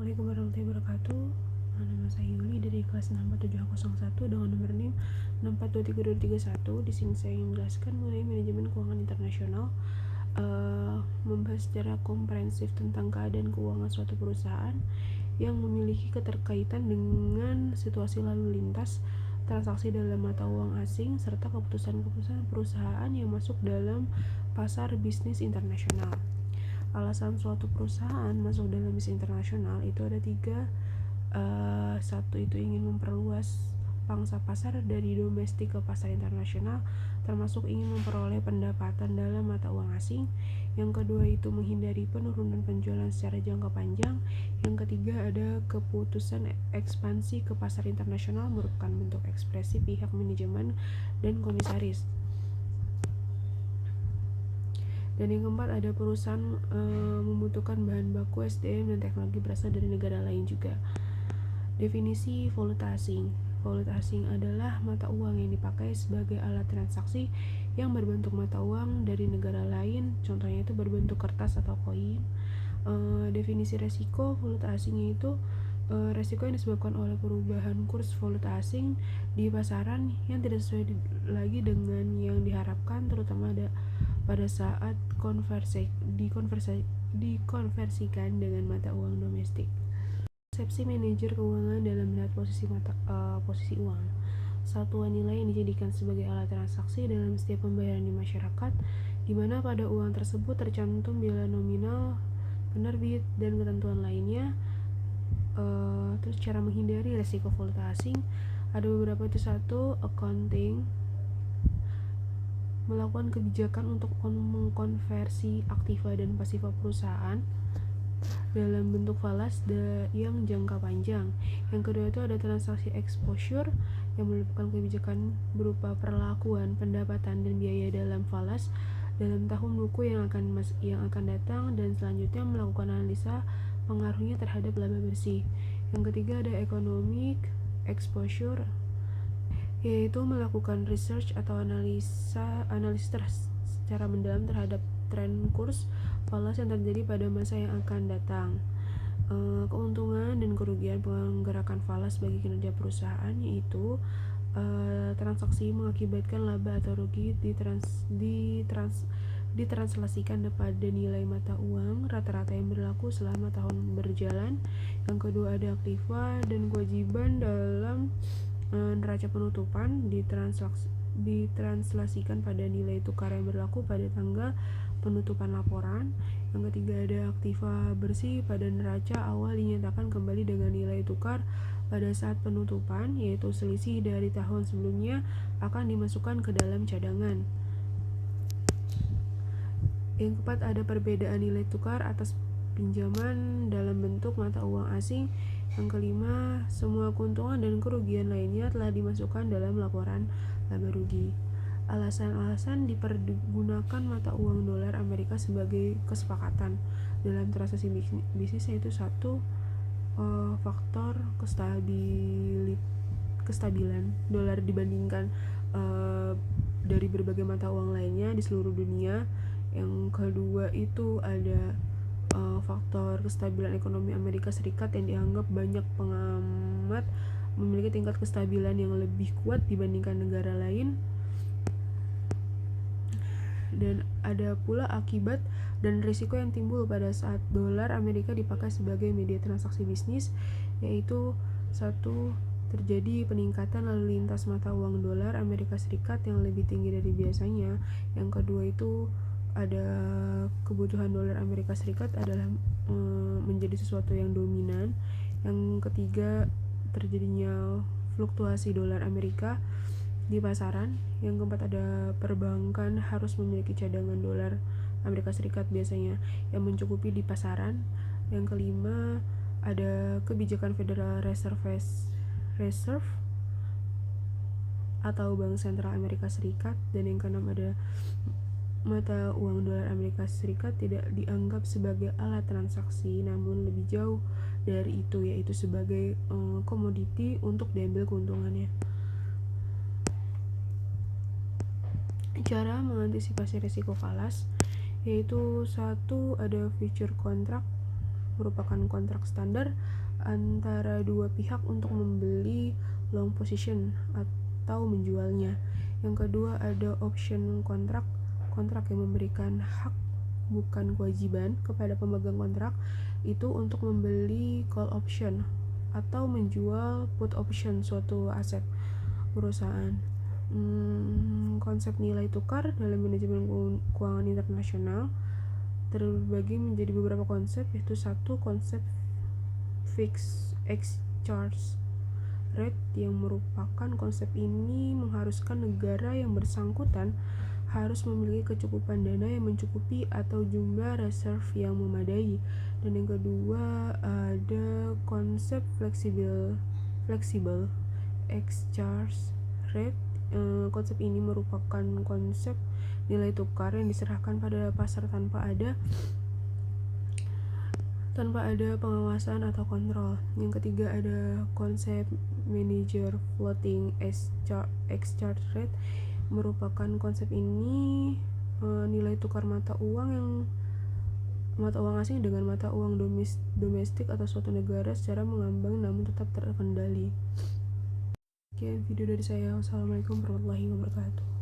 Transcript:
Assalamualaikum warahmatullahi wabarakatuh. Nama saya Yuli dari kelas 64701 dengan nomor NIM 6423231. Di sini saya ingin menjelaskan mengenai manajemen keuangan internasional, membahas secara komprehensif tentang keadaan keuangan suatu perusahaan yang memiliki keterkaitan dengan situasi lalu lintas, transaksi dalam mata uang asing, serta keputusan-keputusan perusahaan yang masuk dalam pasar bisnis internasional. Alasan suatu perusahaan masuk dalam bisnis internasional itu ada tiga. Satu itu ingin memperluas pangsa pasar dari domestik ke pasar internasional, termasuk ingin memperoleh pendapatan dalam mata uang asing. Yang kedua itu menghindari penurunan penjualan secara jangka panjang. Yang ketiga ada keputusan ekspansi ke pasar internasional merupakan bentuk ekspresi pihak manajemen dan komisaris. Dan yang keempat ada perusahaan membutuhkan bahan baku, SDM, dan teknologi berasal dari negara lain juga. Definisi valuta asing. Valuta asing adalah mata uang yang dipakai sebagai alat transaksi yang berbentuk mata uang dari negara lain, contohnya itu berbentuk kertas atau koin. Definisi resiko valuta asing yaitu resiko yang disebabkan oleh perubahan kurs valuta asing di pasaran yang tidak sesuai lagi dengan yang diharapkan, terutama pada saat dikonversikan dengan mata uang domestik. Persepsi manajer keuangan dalam melihat posisi uang. Satuan nilai yang dijadikan sebagai alat transaksi dalam setiap pembayaran di masyarakat, di mana pada uang tersebut tercantum biaya nominal, penerbit, dan ketentuan lainnya. Terus cara menghindari resiko valuta asing ada beberapa. Itu satu, accounting, melakukan kebijakan untuk mengkonversi aktiva dan pasifa perusahaan dalam bentuk falas yang jangka panjang. Yang kedua itu ada transaksi exposure yang merupakan kebijakan berupa perlakuan pendapatan dan biaya dalam falas dalam tahun buku yang akan datang, dan selanjutnya melakukan analisa pengaruhnya terhadap laba bersih. Yang ketiga ada economic exposure, yaitu melakukan research atau analisis secara mendalam terhadap tren kurs falas yang terjadi pada masa yang akan datang. Keuntungan dan kerugian penggerakan falas bagi kinerja perusahaan, yaitu transaksi mengakibatkan laba atau rugi ditranslasikan pada nilai mata uang rata-rata yang berlaku selama tahun berjalan. Yang kedua ada aktiva dan kewajiban dalam neraca penutupan ditranslasikan pada nilai tukar yang berlaku pada tanggal penutupan laporan. Yang ketiga ada aktiva bersih pada neraca awal dinyatakan kembali dengan nilai tukar pada saat penutupan, yaitu selisih dari tahun sebelumnya akan dimasukkan ke dalam cadangan. Yang keempat ada perbedaan nilai tukar atas pinjaman dalam bentuk mata uang asing. Yang kelima, semua keuntungan dan kerugian lainnya telah dimasukkan dalam laporan laba rugi. Alasan-alasan dipergunakan mata uang dolar Amerika sebagai kesepakatan dalam transaksi bisnis yaitu satu, faktor kestabilan dolar dibandingkan dari berbagai mata uang lainnya di seluruh dunia. Yang kedua itu ada faktor kestabilan ekonomi Amerika Serikat yang dianggap banyak pengamat memiliki tingkat kestabilan yang lebih kuat dibandingkan negara lain. Dan ada pula akibat dan risiko yang timbul pada saat dolar Amerika dipakai sebagai media transaksi bisnis, yaitu satu, terjadi peningkatan lalu lintas mata uang dolar Amerika Serikat yang lebih tinggi dari biasanya. Yang kedua itu ada kebutuhan dolar Amerika Serikat adalah menjadi sesuatu yang dominan. Yang ketiga terjadinya fluktuasi dolar Amerika di pasaran. Yang keempat ada perbankan harus memiliki cadangan dolar Amerika Serikat biasanya yang mencukupi di pasaran. Yang kelima ada kebijakan Federal Reserve atau Bank Sentral Amerika Serikat. Dan yang keenam ada mata uang dolar Amerika Serikat tidak dianggap sebagai alat transaksi, namun lebih jauh dari itu, yaitu sebagai komoditi untuk diambil keuntungannya. Cara mengantisipasi risiko falas yaitu satu, ada future contract merupakan kontrak standar antara dua pihak untuk membeli long position atau menjualnya. Yang kedua ada option kontrak yang memberikan hak bukan kewajiban kepada pemegang kontrak itu untuk membeli call option atau menjual put option suatu aset perusahaan. Konsep nilai tukar dalam manajemen keuangan internasional terbagi menjadi beberapa konsep, yaitu satu konsep fixed exchange rate yang merupakan konsep ini mengharuskan negara yang bersangkutan harus memiliki kecukupan dana yang mencukupi atau jumlah reserve yang memadai. Dan yang kedua ada konsep flexible exchange rate. Konsep ini merupakan konsep nilai tukar yang diserahkan pada pasar tanpa ada pengawasan atau kontrol. Yang ketiga ada konsep manager floating exchange rate. Merupakan konsep ini nilai tukar mata uang asing dengan mata uang domestik atau suatu negara secara mengambang namun tetap terkendali. Oke, video dari saya. Wassalamualaikum warahmatullahi wabarakatuh.